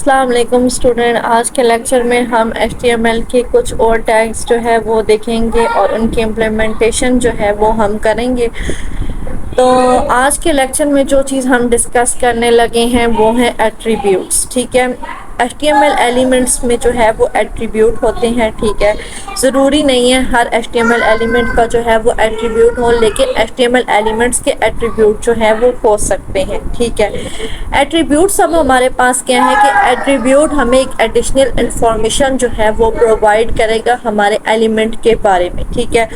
अस्सलाम वालेकुम स्टूडेंट। आज के लेक्चर में हम HTML के कुछ और टैग्स जो है वो देखेंगे और उनकी इम्प्लीमेंटेशन जो है वो हम करेंगे। तो आज के लेक्चर में जो चीज़ हम डिस्कस करने लगे हैं वो है एट्रीब्यूट्स। ठीक है, HTML एलिमेंट्स में जो है वो एट्रीब्यूट होते हैं। ठीक है, ज़रूरी नहीं है हर HTML एलिमेंट का जो है वो एट्रीब्यूट हो, लेकिन HTML एलिमेंट्स के एट्रीब्यूट जो है वो हो सकते हैं। ठीक है, एट्रीब्यूट सब हमारे पास क्या है कि एट्रीब्यूट हमें एक एडिशनल इंफॉर्मेशन जो है वो प्रोवाइड करेगा हमारे एलिमेंट के बारे में। ठीक है,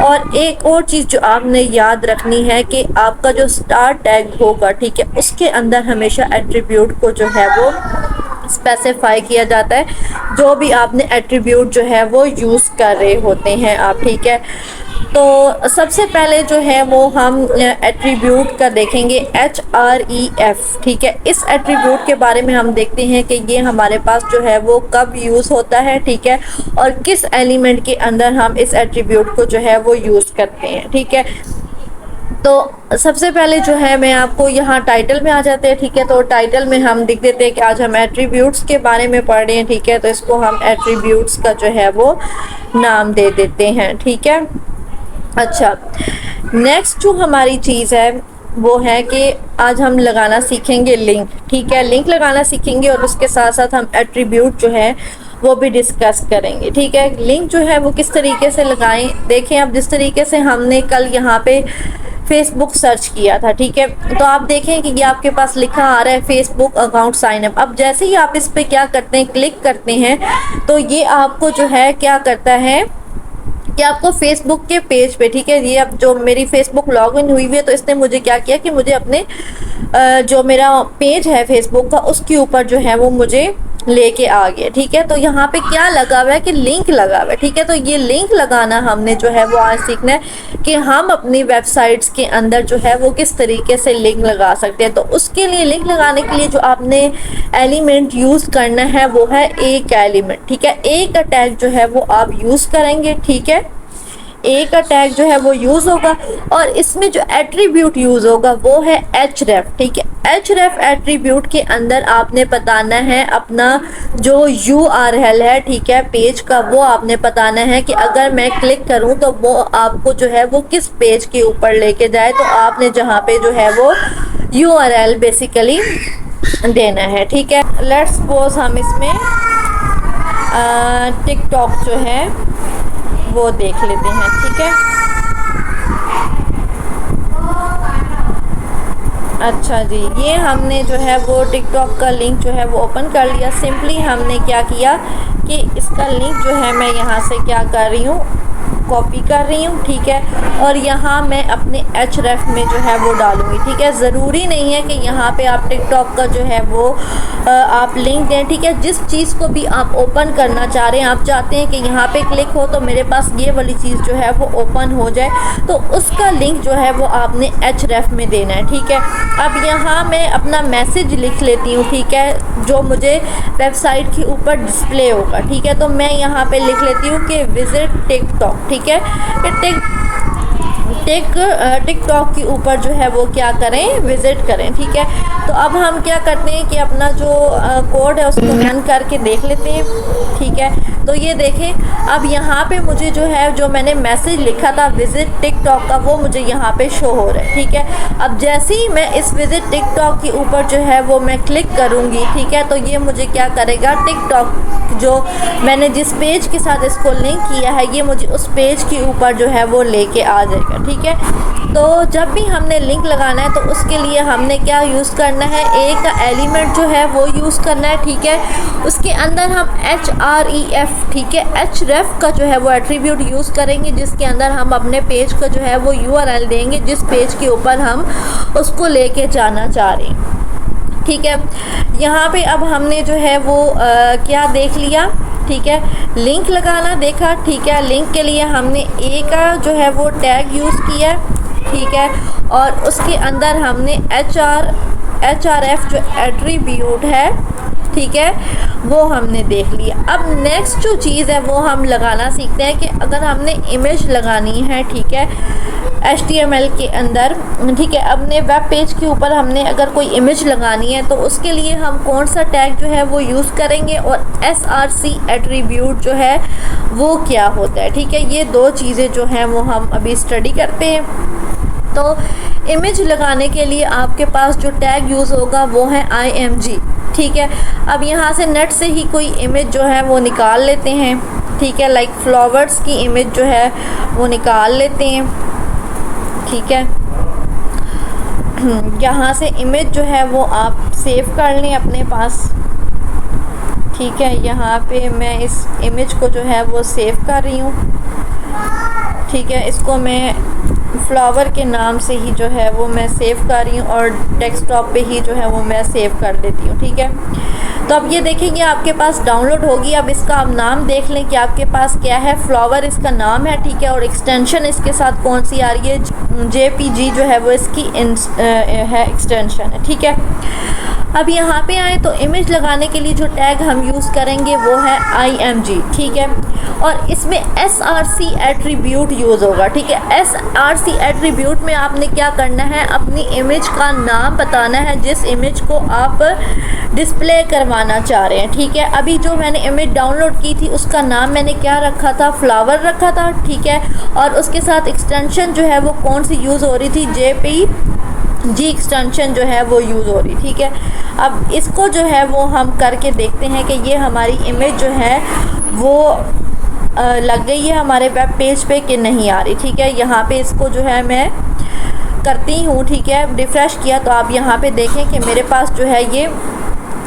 और एक और चीज़ जो आपने याद रखनी है कि आपका जो स्टार टैग होगा, ठीक है, उसके अंदर हमेशा एट्रीब्यूट को जो है वो स्पेसिफाई किया जाता है, जो भी आपने एट्रीब्यूट जो है वो यूज़ कर रहे होते हैं आप। ठीक है, तो सबसे पहले जो है वो हम एट्रीब्यूट का देखेंगे href। ठीक है, इस एट्रीब्यूट के बारे में हम देखते हैं कि ये हमारे पास जो है वो कब यूज़ होता है। ठीक है, और किस एलिमेंट के अंदर हम इस एट्रीब्यूट को जो है वो यूज़ करते हैं। ठीक है, तो सबसे पहले जो है मैं आपको यहाँ टाइटल में आ जाते हैं। ठीक है, तो टाइटल में हम लिख देते हैं कि आज हम एट्रीब्यूट्स के बारे में पढ़ रहे हैं। ठीक है, तो इसको हम एट्रीब्यूट्स का जो है वो नाम दे देते हैं। ठीक है, अच्छा, नेक्स्ट जो हमारी चीज़ है वो है कि आज हम लगाना सीखेंगे लिंक। ठीक है, लिंक लगाना सीखेंगे और उसके साथ साथ हम एट्रीब्यूट जो है वो भी डिस्कस करेंगे। ठीक है, लिंक जो है वो किस तरीके से लगाएं, देखें अब जिस तरीके से हमने कल यहाँ पे फेसबुक सर्च किया था। ठीक है, तो आप देखें कि ये आपके पास लिखा आ रहा है फेसबुक अकाउंट साइन अप। अब जैसे ही आप इस पे क्या करते हैं, क्लिक करते हैं, तो ये आपको जो है क्या करता है कि आपको फेसबुक के पेज पे, ठीक है, ये अब जो मेरी फेसबुक लॉगिन हुई हुई है तो इसने मुझे क्या किया कि मुझे अपने जो मेरा पेज है फेसबुक का उसके ऊपर जो है वो मुझे लेके आ गया। ठीक है, तो यहाँ पे क्या लगा हुआ है कि लिंक लगा हुआ है। ठीक है, तो ये लिंक लगाना हमने जो है वो आज सीखना है कि हम अपनी वेबसाइट्स के अंदर जो है वो किस तरीके से लिंक लगा सकते हैं। तो उसके लिए लिंक लगाने के लिए जो आपने एलिमेंट यूज़ करना है वो है एक एलिमेंट। ठीक है, एक का टैग जो है वो आप यूज़ करेंगे। ठीक है, एक का टैग जो है वो यूज़ होगा और इसमें जो एट्रीब्यूट यूज़ होगा वो है href। ठीक है, href एट्रीब्यूट के अंदर आपने बताना है अपना जो URL है, ठीक है, पेज का, वो आपने बताना है कि अगर मैं क्लिक करूं तो वो आपको जो है वो किस पेज के ऊपर लेके जाए। तो आपने जहां पे जो है वो URL बेसिकली देना है। ठीक है, लेट्स सपोज हम इसमें टिकटॉक जो है वो देख लेते हैं। ठीक है, अच्छा जी, ये हमने जो है वो टिकटॉक का लिंक जो है वो ओपन कर लिया। सिंपली हमने क्या किया कि इसका लिंक जो है मैं यहाँ से क्या कर रही हूँ, कॉपी कर रही हूँ। ठीक है, और यहाँ मैं अपने href में जो है वो डालूँगी। ठीक है, ज़रूरी नहीं है कि यहाँ पे आप टिकटॉक का जो है वो आप लिंक दें। ठीक है, जिस चीज़ को भी आप ओपन करना चाह रहे हैं, आप चाहते हैं कि यहाँ पे क्लिक हो तो मेरे पास ये वाली चीज़ जो है वो ओपन हो जाए, तो उसका लिंक जो है वो आपने href में देना है। ठीक है, अब यहाँ मैं अपना मैसेज लिख लेती हूँ। ठीक है, जो मुझे वेबसाइट के ऊपर डिस्प्ले होगा। ठीक है, तो मैं यहाँ पे लिख लेती हूँ कि विजिट टिकटॉक। ठीक है, टिकटॉक के ऊपर जो है वो क्या करें, विजिट करें। ठीक है, तो अब हम क्या करते हैं कि अपना जो कोड है उसको रन करके देख लेते हैं। ठीक है, तो ये देखें, अब यहाँ पे मुझे जो है जो मैंने मैसेज लिखा था विजिट टिकटॉक का वो मुझे यहाँ पे शो हो रहा है। ठीक है, अब जैसे ही मैं इस विजिट टिकटॉक के ऊपर जो है वो मैं क्लिक करूँगी, ठीक है, तो ये मुझे क्या करेगा, टिकटॉक जो मैंने जिस पेज के साथ इसको लिंक किया है ये मुझे उस पेज के ऊपर जो है वो लेके आ जाएगा। ठीक है, तो जब भी हमने लिंक लगाना है तो उसके लिए हमने क्या यूज़ करना है, एक एलिमेंट जो है वो यूज़ करना है। ठीक है, उसके अंदर हम href, ठीक है, href का जो है वो एट्रीब्यूट यूज़ करेंगे, जिसके अंदर हम अपने पेज का जो है वो URL देंगे जिस पेज के ऊपर हम उसको लेके जाना चाह रहे हैं। ठीक है, यहाँ पे अब हमने जो है वो क्या देख लिया, ठीक है, लिंक लगाना देखा। ठीक है, लिंक के लिए हमने ए का जो है वो टैग यूज़ किया। ठीक है, और उसके अंदर हमने href जो एट्रीब्यूट है, ठीक है, वो हमने देख लिया। अब नेक्स्ट जो चीज़ है वो हम लगाना सीखते हैं कि अगर हमने इमेज लगानी है, ठीक है, HTML के अंदर, ठीक है, अपने वेब पेज के ऊपर हमने अगर कोई इमेज लगानी है तो उसके लिए हम कौन सा टैग जो है वो यूज़ करेंगे और src एट्रीब्यूट जो है वो क्या होता है, ठीक है। ये दो चीज़ें जो हैं वो हम अभी स्टडी करते हैं। तो इमेज लगाने के लिए आपके पास जो टैग यूज़ होगा वो है img, ठीक है। अब यहाँ से नेट से ही कोई इमेज जो है वो निकाल लेते हैं, ठीक है, लाइक फ्लावर्स की इमेज जो है वो निकाल लेते हैं, ठीक है। यहाँ से इमेज जो है वो आप सेव कर लें अपने पास, ठीक है। यहाँ पे मैं इस इमेज को जो है वो सेव कर रही हूँ, ठीक है। इसको मैं फ्लावर के नाम से ही जो है वो मैं सेव कर रही हूँ और डेस्कटॉप पे ही जो है वो मैं सेव कर देती हूँ, ठीक है। तो अब ये देखेंगे आपके पास डाउनलोड होगी। अब इसका आप नाम देख लें कि आपके पास क्या है, फ्लावर इसका नाम है, ठीक है, और एक्सटेंशन इसके साथ कौन सी आ रही है, JPG जो है वो इसकी है एक्सटेंशन है, ठीक है। अब यहाँ पे आए तो इमेज लगाने के लिए जो टैग हम यूज़ करेंगे वो है img, ठीक है, और इसमें src एट्रीब्यूट यूज़ होगा, ठीक है। src एट्रीब्यूट में आपने क्या करना है, अपनी इमेज का नाम बताना है जिस इमेज को आप डिस्प्ले करवाना चाह रहे हैं, ठीक है। अभी जो मैंने इमेज डाउनलोड की थी उसका नाम मैंने क्या रखा था, फ्लावर रखा था, ठीक है, और उसके साथ एक्सटेंशन जो है वो कौन सी यूज़ हो रही थी, JPG एक्सटेंशन जो है वो यूज़ हो रही, ठीक है। अब इसको जो है वो हम करके देखते हैं कि ये हमारी इमेज जो है वो लग गई है हमारे वेब पेज पे कि नहीं आ रही, ठीक है। यहाँ पे इसको जो है मैं करती हूँ, ठीक है, रिफ़्रेश किया तो आप यहाँ पे देखें कि मेरे पास जो है ये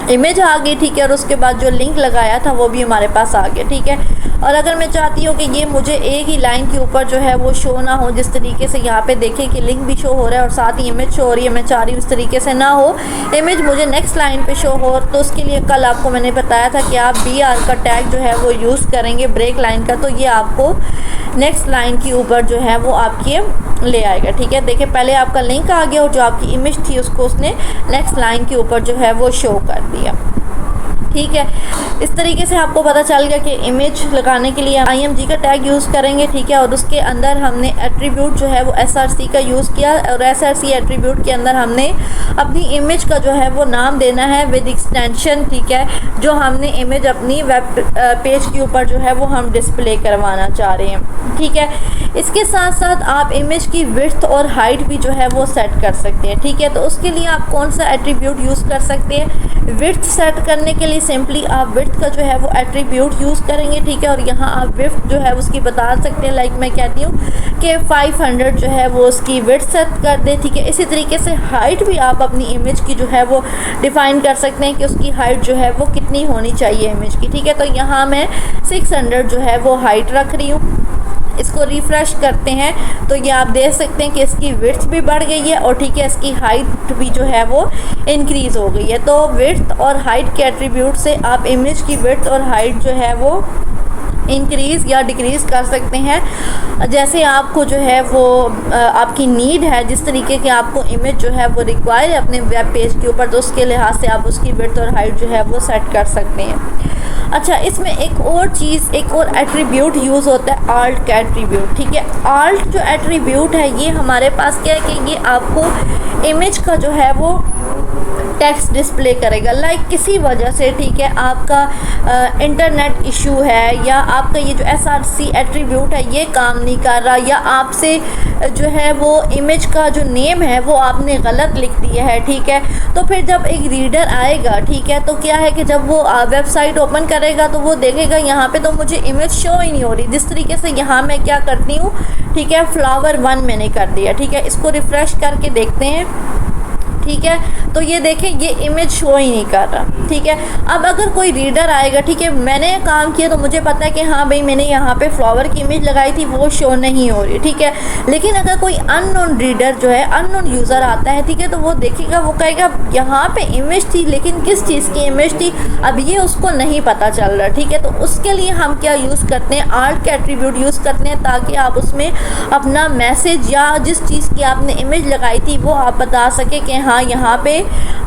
इमेज आ गई, ठीक है, और उसके बाद जो लिंक लगाया था वो भी हमारे पास आ गया, ठीक है। और अगर मैं चाहती हूँ कि ये मुझे एक ही लाइन के ऊपर जो है वो शो ना हो, जिस तरीके से यहाँ पे देखें कि लिंक भी शो हो रहा है और साथ ही इमेज शो हो रही है, मैं चाह रही हूँ इस तरीके से ना हो, इमेज मुझे नेक्स्ट लाइन पे शो हो, तो उसके लिए कल आपको मैंने बताया था कि आप BR का टैग जो है वो यूज़ करेंगे, ब्रेक लाइन का, तो ये आपको नेक्स्ट लाइन के ऊपर जो है वो आपके ले आएगा, ठीक है। देखिए पहले आपका लिंक आ गया और जो आपकी इमेज थी उसको उसने नेक्स्ट लाइन के ऊपर जो है वो शो कर दिया, ठीक है। इस तरीके से आपको पता चल गया कि इमेज लगाने के लिए img का टैग यूज़ करेंगे, ठीक है, और उसके अंदर हमने एट्रीब्यूट जो है वो src का यूज़ किया और src एट्रीब्यूट के अंदर हमने अपनी इमेज का जो है वो नाम देना है विद एक्सटेंशन, ठीक है, जो हमने इमेज अपनी वेब पेज के ऊपर जो है वो हम डिस्प्ले करवाना चाह रहे हैं, ठीक है। इसके साथ साथ आप इमेज की विड्थ और हाइट भी जो है वो सेट कर सकते हैं, ठीक है। तो उसके लिए आप कौन सा एट्रीब्यूट यूज़ कर सकते हैं, विड्थ सेट करने के लिए सिंपली आप विड्थ का जो है वो एट्रीब्यूट यूज़ करेंगे, ठीक है, और यहाँ आप विड्थ जो है उसकी बता सकते हैं, लाइक मैं कहती हूँ कि 500 जो है वो उसकी विड्थ सेट कर दे, ठीक है। इसी तरीके से हाइट भी आप अपनी इमेज की जो है वो डिफ़ाइन कर सकते हैं कि उसकी हाइट जो है वो कितनी होनी चाहिए इमेज की, ठीक है। तो यहाँ मैं 600 जो है वो हाइट रख रही हूँ। इसको रिफ़्रेश करते हैं तो ये आप देख सकते हैं कि इसकी विड्थ भी बढ़ गई है और ठीक है इसकी हाइट भी जो है वो इंक्रीज़ हो गई है। तो विड्थ और हाइट के एट्रीब्यूट से आप इमेज की विड्थ और हाइट जो है वो इंक्रीज़ या डिक्रीज़ कर सकते हैं, जैसे आपको जो है वो आपकी नीड है, जिस तरीके की आपको इमेज जो है वो रिक्वायर है अपने वेब पेज के ऊपर, तो उसके लिहाज से आप उसकी विड्थ और हाइट जो है वो सेट कर सकते हैं। अच्छा, इसमें एक और चीज़, एक और एट्रीब्यूट यूज़ होता है आल्ट का एट्रीब्यूट, ठीक है। आल्ट जो एट्रीब्यूट है ये हमारे पास क्या है कि ये आपको इमेज का जो है वो टेक्स्ट डिस्प्ले करेगा, लाइक किसी वजह से, ठीक है, आपका इंटरनेट इशू है या आपका ये जो SRC एट्रीब्यूट है ये काम नहीं कर रहा, या आपसे जो है वो इमेज का जो नेम है वो आपने गलत लिख दिया है, ठीक है। तो फिर जब एक रीडर आएगा, ठीक है, तो क्या है कि जब वो वेबसाइट ओपन करेगा तो वो देखेगा यहाँ पे तो मुझे इमेज शो ही नहीं हो रही। जिस तरीके से यहाँ मैं क्या करती हूँ, ठीक है, फ्लावर 1 मैंने कर दिया, ठीक है। इसको रिफ़्रेश करके देखते हैं, ठीक है, तो ये देखें ये इमेज शो ही नहीं कर रहा, ठीक है। अब अगर कोई रीडर आएगा, ठीक है, मैंने काम किया तो मुझे पता है कि हाँ भाई मैंने यहाँ पे फ्लावर की इमेज लगाई थी, वो शो नहीं हो रही, ठीक है। लेकिन अगर कोई अननोन रीडर जो है, अननोन यूज़र आता है, ठीक है, तो वो देखेगा, वो कहेगा यहाँ पे इमेज थी लेकिन किस चीज़ की इमेज थी, अब ये उसको नहीं पता चल रहा, ठीक है। तो उसके लिए हम क्या यूज़ करते हैं, आल्ट का एट्रीब्यूट यूज़ करते हैं, ताकि आप उसमें अपना मैसेज या जिस चीज़ की आपने इमेज लगाई थी वो आप बता सके कि हाँ हाँ यहाँ पे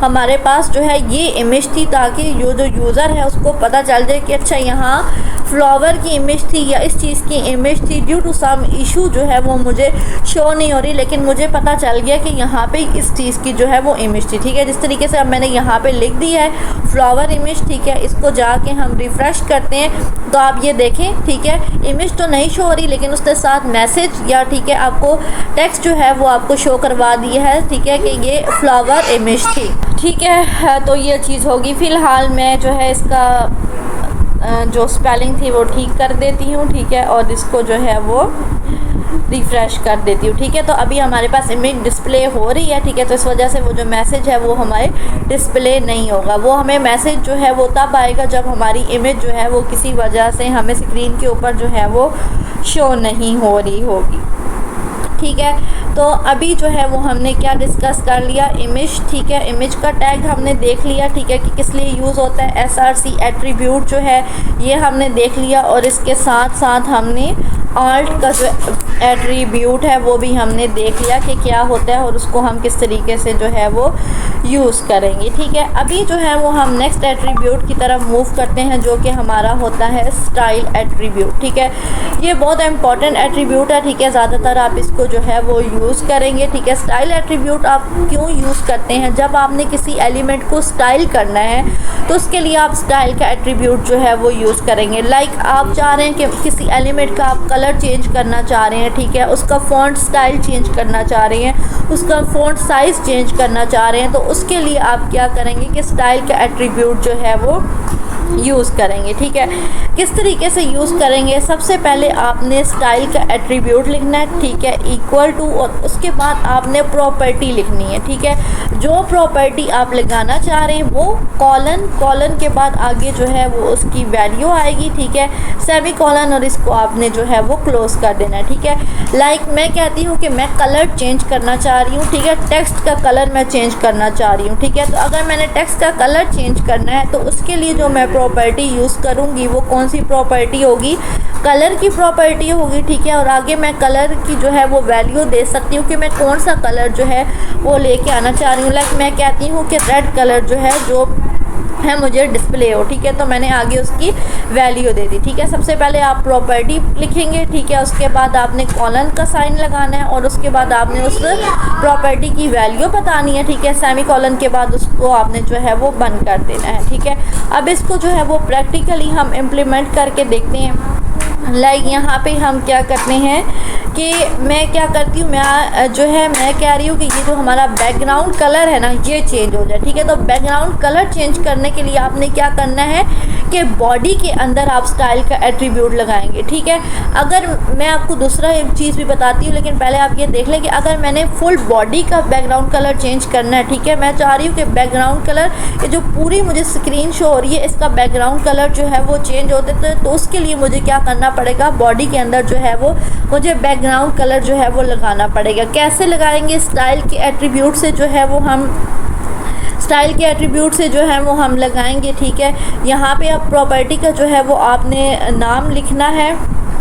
हमारे पास जो है ये इमेज थी, ताकि जो यूज़र है उसको पता चल जाए कि अच्छा यहाँ फ्लावर की इमेज थी या इस चीज़ की इमेज थी। ड्यू टू सम इशू जो है वो मुझे शो नहीं हो रही, लेकिन मुझे पता चल गया कि यहाँ पे इस चीज़ की जो है वो इमेज थी। ठीक है, जिस तरीके से अब मैंने यहाँ पे लिख दी है फ्लावर इमेज। ठीक है, इसको जाके हम रिफ़्रेश करते हैं तो आप ये देखें, ठीक है, इमेज तो नहीं शो हो रही, लेकिन उसके साथ मैसेज या ठीक है आपको टेक्स्ट जो है वो आपको शो करवा दिया है, ठीक है, कि ये फ्लावर इमेज थी। ठीक है, तो ये चीज़ होगी। फ़िलहाल मैं जो है इसका जो स्पेलिंग थी वो ठीक कर देती हूँ। ठीक है, और इसको जो है वो रिफ़्रेश कर देती हूँ। ठीक है, तो अभी हमारे पास इमेज डिस्प्ले हो रही है। ठीक है, तो इस वजह से वो जो मैसेज है वो हमारे डिस्प्ले नहीं होगा। वो हमें मैसेज जो है वो तब आएगा जब हमारी इमेज जो है वो किसी वजह से हमें स्क्रीन के ऊपर जो है वो शो नहीं हो रही होगी। ठीक है, तो अभी जो है वो हमने क्या डिस्कस कर लिया, इमेज। ठीक है, इमेज का टैग हमने देख लिया। ठीक है, कि किस लिए यूज़ होता है। SRC एट्रीब्यूट जो है ये हमने देख लिया, और इसके साथ साथ हमने आल्ट का जो एट्रीब्यूट है वो भी हमने देख लिया कि क्या होता है और उसको हम किस तरीके से जो है वो यूज़ करेंगे। ठीक है, अभी जो है वो हम नेक्स्ट एट्रीब्यूट की तरफ मूव करते हैं, जो कि हमारा होता है स्टाइल एट्रीब्यूट। ठीक है, ये बहुत इंपॉर्टेंट एट्रीब्यूट है। ठीक है, ज़्यादातर आप इसको जो है वो यूज़ करेंगे। ठीक है, स्टाइल एट्रीब्यूट आप क्यों यूज़ करते हैं, जब आपने किसी एलिमेंट को स्टाइल करना है तो उसके लिए आप स्टाइल का एट्रीब्यूट जो है वो यूज़ करेंगे। लाइक आप चाह रहे हैं कि किसी एलिमेंट का आप कलर चेंज करना चाह रहे हैं। ठीक है, उसका फ़ॉन्ट स्टाइल चेंज करना चाह रहे हैं, उसका फ़ॉन्ट साइज़ चेंज करना चाह रहे हैं, तो उसके लिए आप क्या करेंगे कि स्टाइल का एट्रीब्यूट जो है वो यूज़ करेंगे। ठीक है, किस तरीके से यूज़ करेंगे, सबसे पहले आपने स्टाइल का एट्रीब्यूट लिखना है। ठीक है, इक्वल टू, और उसके बाद आपने प्रॉपर्टी लिखनी है। ठीक है, जो प्रॉपर्टी आप लगाना चाह रहे हैं वो कॉलन के बाद आगे जो है वो उसकी वैल्यू आएगी। ठीक है, सेमी कॉलन, और इसको आपने जो है वो क्लोज कर देना है। ठीक है, लाइक मैं कहती हूँ कि मैं कलर चेंज करना चाह रही हूँ। ठीक है, टेक्स्ट का कलर मैं चेंज करना चाह रही हूँ। ठीक है, तो अगर मैंने टेक्स्ट का कलर चेंज करना है तो उसके लिए जो मैं प्रॉपर्टी यूज़ करूँगी वो कौन सी प्रॉपर्टी होगी, कलर की प्रॉपर्टी होगी। ठीक है, और आगे मैं कलर की जो है वो वैल्यू दे सकती हूँ कि मैं कौन सा कलर जो है वो लेके आना चाह रही हूँ। लाइक मैं कहती हूँ कि रेड कलर जो है जो है मुझे डिस्प्ले हो। ठीक है, तो मैंने आगे उसकी वैल्यू दे दी। ठीक है, सबसे पहले आप प्रॉपर्टी लिखेंगे। ठीक है, उसके बाद आपने कॉलन का साइन लगाना है, और उसके बाद आपने उस प्रॉपर्टी की वैल्यू बतानी है। ठीक है, सेमी कॉलन के बाद उसको आपने जो है वो बंद कर देना है। ठीक है, अब इसको जो है वो प्रैक्टिकली हम इम्प्लीमेंट करके देखते हैं। लाइक यहाँ पे हम क्या करते हैं कि मैं क्या करती हूँ, मैं कह रही हूँ कि ये जो हमारा बैकग्राउंड कलर है ना ये चेंज हो जाए। ठीक है, तो बैकग्राउंड कलर चेंज करने के लिए आपने क्या करना है कि बॉडी के अंदर आप स्टाइल का एट्रीब्यूट लगाएंगे। ठीक है, अगर मैं आपको दूसरा एक चीज़ भी बताती हूँ, लेकिन पहले आप ये देख लें कि अगर मैंने फुल बॉडी का बैकग्राउंड कलर चेंज करना है। ठीक है, मैं चाह रही हूँ कि बैकग्राउंड कलर ये जो पूरी मुझे स्क्रीन शो हो रही है इसका बैकग्राउंड कलर जो है वो चेंज होते, तो उसके लिए मुझे क्या करना पड़ेगा, बॉडी के अंदर जो है वो मुझे बैकग्राउंड कलर जो है वो लगाना पड़ेगा। कैसे लगाएंगे, स्टाइल के एट्रीब्यूट से जो है वो हम स्टाइल के एट्रीब्यूट से जो है वो हम लगाएंगे। ठीक है, यहाँ पे अब प्रॉपर्टी का जो है वो आपने नाम लिखना है।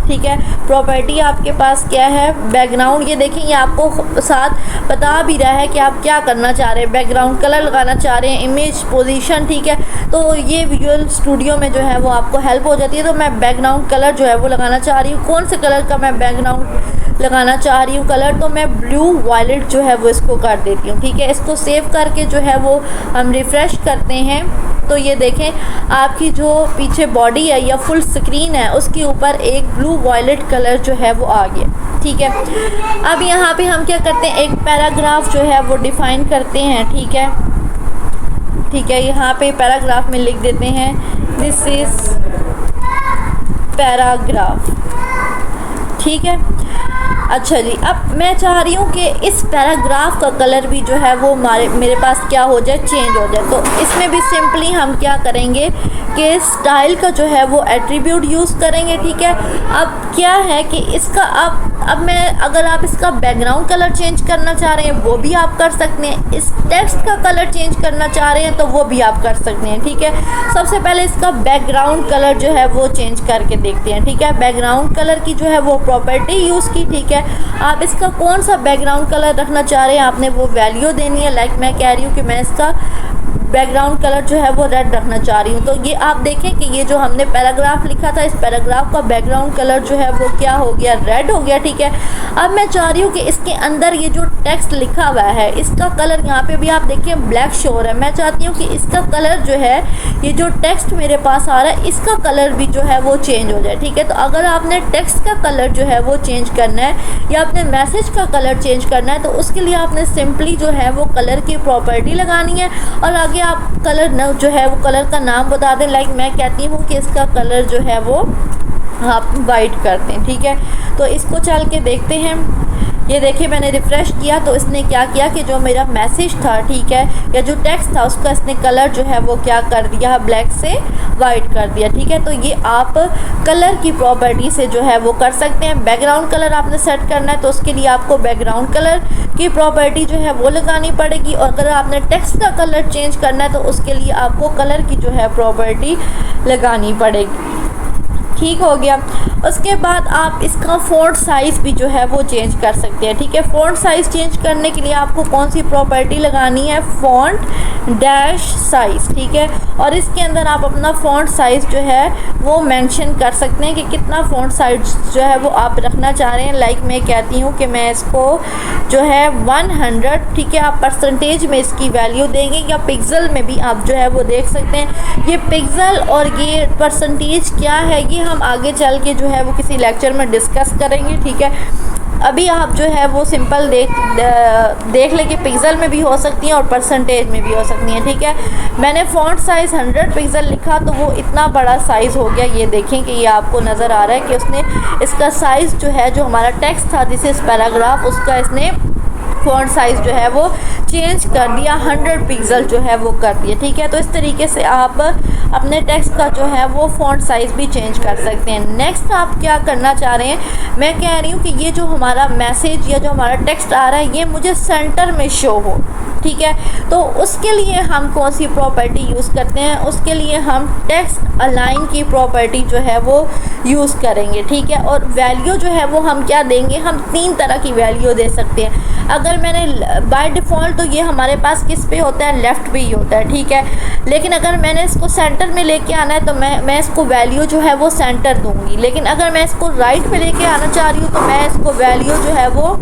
ठीक है, प्रॉपर्टी आपके पास क्या है, बैकग्राउंड। ये देखिए ये आपको साथ बता भी रहा है कि आप क्या करना चाह रहे हैं, बैकग्राउंड कलर लगाना चाह रहे हैं, इमेज पोजीशन। ठीक है, तो ये विजुअल स्टूडियो में जो है वो आपको हेल्प हो जाती है। तो मैं बैकग्राउंड कलर जो है वो लगाना चाह रही हूँ, कौन से कलर का मैं बैकग्राउंड लगाना चाह रही हूँ कलर, तो मैं ब्लू वायलेट जो है वो इसको कर देती हूँ। ठीक है, इसको सेव करके जो है वो हम रिफ़्रेश करते हैं तो ये देखें आपकी जो पीछे बॉडी है या फुल स्क्रीन है उसके ऊपर एक ब्लू वायलेट कलर जो है वो आ गया। ठीक है, अब यहाँ पे हम क्या करते हैं, एक पैराग्राफ जो है वो डिफ़ाइन करते हैं। ठीक है, यहाँ पे पैराग्राफ में लिख देते हैं दिस इज़ पैराग्राफ। ठीक है, अच्छा जी, अब मैं चाह रही हूँ कि इस पैराग्राफ का कलर भी जो है वो मेरे पास क्या हो जाए, चेंज हो जाए। तो इसमें भी सिंपली हम क्या करेंगे कि स्टाइल का जो है वो एट्रीब्यूट यूज़ करेंगे। ठीक है, अब क्या है कि इसका अब अब मैं अगर आप इसका बैकग्राउंड कलर चेंज करना चाह रहे हैं वो भी आप कर सकते हैं, इस टेक्स्ट का कलर चेंज करना चाह रहे हैं तो वो भी आप कर सकते हैं। ठीक है, सबसे पहले इसका बैकग्राउंड कलर जो है वो चेंज करके देखते हैं। ठीक है, बैकग्राउंड कलर की जो है वो प्रॉपर्टी यूज़ की। ठीक है, आप इसका कौन सा बैकग्राउंड कलर रखना चाह रहे हैं आपने वो वैल्यू देनी है। लाइक मैं कह रही हूँ कि मैं इसका बैकग्राउंड कलर जो है वो रेड रखना चाह रही हूँ, तो ये आप देखें कि ये जो हमने पैराग्राफ लिखा था इस पैराग्राफ का बैकग्राउंड कलर जो है वो क्या हो गया, रेड हो गया। ठीक है, अब मैं चाह रही हूँ कि इसके अंदर ये जो टेक्स्ट लिखा हुआ है इसका कलर यहाँ पे भी आप देखिए ब्लैक शो हो रहा है। मैं चाहती हूँ कि इसका कलर जो है, ये जो टेक्स्ट मेरे पास आ रहा है इसका कलर भी जो है वो चेंज हो जाए। ठीक है, तो अगर आपने टेक्स्ट का कलर जो है वो चेंज करना है या अपने मैसेज का कलर चेंज करना है तो उसके लिए आपने सिंपली जो है वो कलर की प्रॉपर्टी लगानी है और आगे आप कलर जो है वो कलर का नाम बता दें। लाइक मैं कहती हूँ कि इसका कलर जो है वो आप वाइट करते हैं। ठीक है, तो इसको चल के देखते हैं। ये देखिए मैंने रिफ़्रेश किया तो इसने क्या किया कि जो मेरा मैसेज था, ठीक है, या जो टेक्स्ट था उसका इसने कलर जो है वो क्या कर दिया, ब्लैक से वाइट कर दिया। ठीक है, तो ये आप कलर की प्रॉपर्टी से जो है वो कर सकते हैं। बैकग्राउंड कलर आपने सेट करना है तो उसके लिए आपको बैकग्राउंड कलर की प्रॉपर्टी जो है वो लगानी पड़ेगी और अगर आपने टेक्स्ट का कलर चेंज करना है तो उसके लिए आपको कलर की जो है प्रॉपर्टी लगानी पड़ेगी। ठीक हो गया। उसके बाद आप इसका फ़ॉन्ट साइज़ भी जो है वो चेंज कर सकते हैं। ठीक है, फ़ॉन्ट साइज़ चेंज करने के लिए आपको कौन सी प्रॉपर्टी लगानी है, फ़ॉन्ट डैश साइज़। ठीक है, और इसके अंदर आप अपना फ़ॉन्ट साइज़ जो है वो मेंशन कर सकते हैं कि कितना फ़ॉन्ट साइज़ जो है वो आप रखना चाह रहे हैं। लाइक मैं कहती हूँ कि मैं इसको जो है 100, ठीक है, आप परसेंटेज में इसकी वैल्यू देंगे या पिक्सल में भी आप जो है वो देख सकते हैं। ये पिक्सल और ये परसेंटेज क्या है ये हम आगे चल के जो है वो किसी लेक्चर में डिस्कस करेंगे। ठीक है, अभी आप जो है वो सिंपल देख लें कि पिक्सल में भी हो सकती हैं और परसेंटेज में भी हो सकती हैं। ठीक है, मैंने फ़ॉन्ट साइज़ 100 पिक्सल लिखा तो वो इतना बड़ा साइज़ हो गया। ये देखें कि ये आपको नज़र आ रहा है कि उसने इसका साइज़ जो है, जो हमारा टेक्स्ट था दिस इज़ पैराग्राफ, उसका इसने फ़ॉन्ट साइज़ जो है वो चेंज कर दिया, 100 पिक्सल जो है वो कर दिया। ठीक है, तो इस तरीके से आप अपने टेक्स्ट का जो है वो फ़ॉन्ट साइज़ भी चेंज कर सकते हैं। नेक्स्ट आप क्या करना चाह रहे हैं, मैं कह रही हूँ कि ये जो हमारा मैसेज या जो हमारा टेक्स्ट आ रहा है ये मुझे सेंटर में शो हो। ठीक है, तो उसके लिए हम कौन सी प्रॉपर्टी यूज़ करते हैं, उसके लिए हम टेक्स्ट अलाइन की प्रॉपर्टी जो है वो यूज़ करेंगे। ठीक है, और वैल्यू जो है वो हम क्या देंगे, हम 3 तरह की वैल्यू दे सकते हैं। अगर मैंने बाय डिफ़ॉल्ट तो ये हमारे पास किस पे होता है, लेफ़्ट पे ही होता है। ठीक है, लेकिन अगर मैंने इसको सेंटर में लेके आना है तो मैं इसको वैल्यू जो है वो सेंटर दूंगी। लेकिन अगर मैं इसको राइट में लेके आना चाह रही हूँ तो मैं इसको वैल्यू जो है वो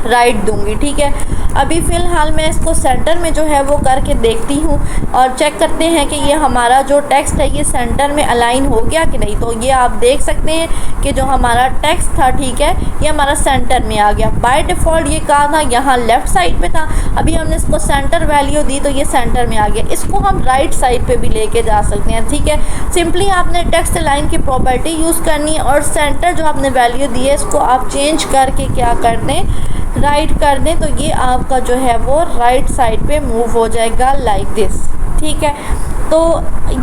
राइट दूंगी। ठीक है, अभी फ़िलहाल मैं इसको सेंटर में जो है वो करके देखती हूँ और चेक करते हैं कि ये हमारा जो टेक्स्ट है ये सेंटर में अलाइन हो गया कि नहीं। तो ये आप देख सकते हैं कि जो हमारा टेक्स्ट था, ठीक है, ये हमारा सेंटर में आ गया। बाय डिफ़ॉल्ट ये कहा था यहाँ लेफ़्ट साइड पे था, अभी हमने इसको सेंटर वैल्यू दी तो ये सेंटर में आ गया। इसको हम राइट साइड पर भी लेके जा सकते हैं। ठीक है, सिंपली आपने टेक्स्ट अलाइन की प्रॉपर्टी यूज़ करनी है और सेंटर जो आपने वैल्यू दी है इसको आप चेंज करके क्या कर दें, राइट कर दें, तो ये आपका जो है वो राइट साइड पे मूव हो जाएगा लाइक दिस। ठीक है, तो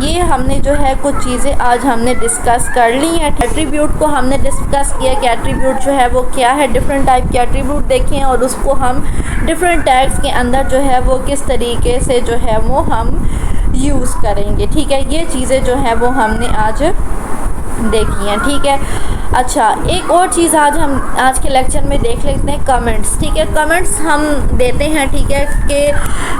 ये हमने जो है कुछ चीज़ें आज हमने डिस्कस कर ली हैं। एट्रीब्यूट को हमने डिस्कस किया कि एट्रीब्यूट जो है वो क्या है, डिफरेंट टाइप के एट्रीब्यूट देखें और उसको हम डिफरेंट टैग्स के अंदर जो है वो किस तरीके से जो है वो हम यूज़ करेंगे। ठीक है, ये चीज़ें जो है वो हमने आज देखी हैं। ठीक है, अच्छा एक और चीज़ आज हम आज के लेक्चर में देख लेते हैं, कमेंट्स। ठीक है, कमेंट्स हम देते हैं, ठीक है,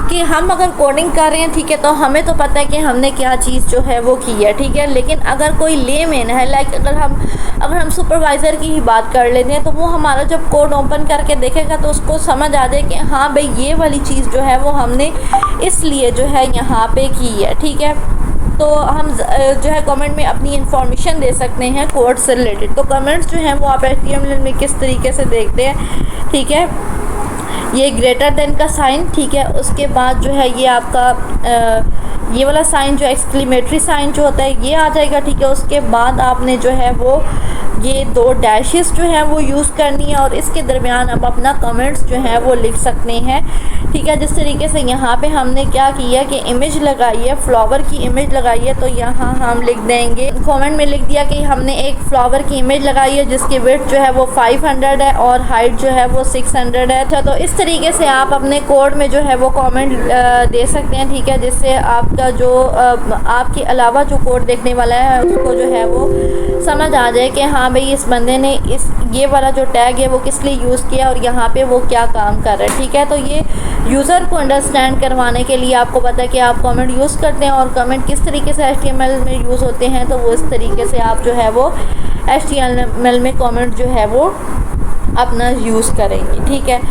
कि हम अगर कोडिंग कर रहे हैं, ठीक है, तो हमें तो पता है कि हमने क्या चीज़ जो है वो की है। ठीक है, लेकिन अगर कोई लेमैन है, लाइक अगर हम सुपरवाइज़र की ही बात कर लेते हैं तो वो हमारा जब कोड ओपन करके देखेगा तो उसको समझ आ जाए कि हाँ भाई ये वाली चीज़ जो है वो हमने इसलिए जो है यहाँ पे की है। ठीक है, तो हम जो है कमेंट में अपनी इन्फॉर्मेशन दे सकते हैं कोड से रिलेटेड। तो कमेंट्स जो हैं वो आप HTML में किस तरीके से देखते हैं। ठीक है, ये ग्रेटर देन का साइन, ठीक है, उसके बाद जो है ये आपका ये वाला साइन जो एक्सक्लेमेटरी साइन जो होता है ये आ जाएगा, ठीक है। उसके बाद आपने जो है वो ये 2 डैशेस जो है वो यूज़ करनी है और इसके दरमियान आप अपना कमेंट्स जो है वो लिख सकते हैं, ठीक है। जिस तरीके से यहाँ पे हमने क्या किया कि इमेज लगाई है, फ्लावर की इमेज लगाई है, तो यहाँ हम लिख देंगे, कमेंट में लिख दिया कि हमने एक फ्लावर की इमेज लगाई है जिसकी विड्थ जो है वो 500 है और हाइट जो है वो 600 है। तो इस तरीके से आप अपने कोड में जो है वो कमेंट दे सकते हैं, ठीक है, जिससे आपका जो आपके अलावा जो कोड देखने वाला है उसको जो है वो समझ आ जाए कि हाँ भाई इस बंदे ने ये वाला जो टैग है वो किस लिए यूज़ किया और यहाँ पे वो क्या काम कर रहा है, ठीक है। तो ये यूज़र को अंडरस्टैंड करवाने के लिए आपको पता है कि आप कमेंट यूज़ करते हैं और कमेंट किस तरीके से HTML में यूज़ होते हैं, तो वो इस तरीके से आप जो है वो HTML में कमेंट जो है वो अपना यूज़ करेंगे, ठीक है।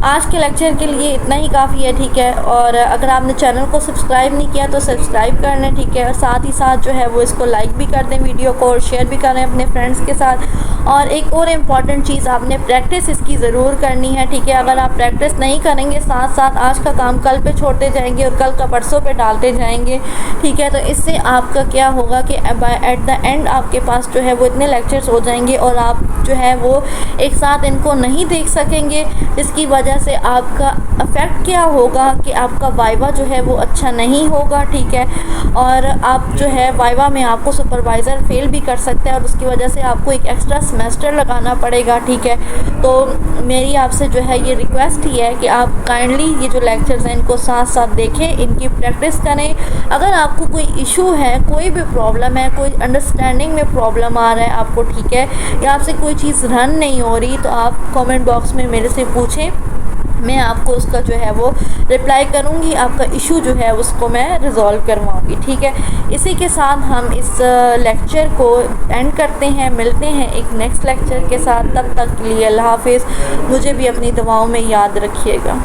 आज के लेक्चर के लिए इतना ही काफ़ी है, ठीक है। और अगर आपने चैनल को सब्सक्राइब नहीं किया तो सब्सक्राइब कर लें, ठीक है। और साथ ही साथ जो है वो इसको लाइक भी कर दें वीडियो को और शेयर भी करें अपने फ्रेंड्स के साथ। और एक और इम्पॉर्टेंट चीज़, आपने प्रैक्टिस इसकी ज़रूर करनी है, ठीक है। अगर आप प्रैक्टिस नहीं करेंगे, साथ साथ आज का काम कल पे छोड़ते जाएंगे और कल का परसों पे डालते जाएंगे, ठीक है, तो इससे आपका क्या होगा कि एट द एंड आपके पास जो है वो इतने लेक्चर्स हो जाएंगे और आप जो है वो एक साथ इनको नहीं देख सकेंगे, जिसकी वजह से आपका इफ़ेक्ट क्या होगा कि आपका वाइवा जो है वो अच्छा नहीं होगा, ठीक है। और आप जो है वाइवा में आपको सुपरवाइज़र फेल भी कर सकते हैं और उसकी वजह से आपको एक एक्स्ट्रा सेमेस्टर लगाना पड़ेगा, ठीक है। तो मेरी आपसे जो है ये रिक्वेस्ट ही है कि आप काइंडली ये जो लेक्चर्स हैं इनको साथ साथ देखें, इनकी प्रैक्टिस करें। अगर आपको कोई इशू है, कोई भी प्रॉब्लम है, कोई अंडरस्टैंडिंग में प्रॉब्लम आ रहा है आपको, ठीक है, या आपसे कोई चीज़ रन नहीं हो रही, तो आप कमेंट बॉक्स में मेरे से पूछें, मैं आपको उसका जो है वो रिप्लाई करूँगी, आपका इशू जो है उसको मैं रिज़ॉल्व करवाऊँगी, ठीक है। इसी के साथ हम इस लेक्चर को एंड करते हैं, मिलते हैं एक नेक्स्ट लेक्चर के साथ। तब तक के लिए अल्लाह हाफिज़। मुझे भी अपनी दुआओं में याद रखिएगा।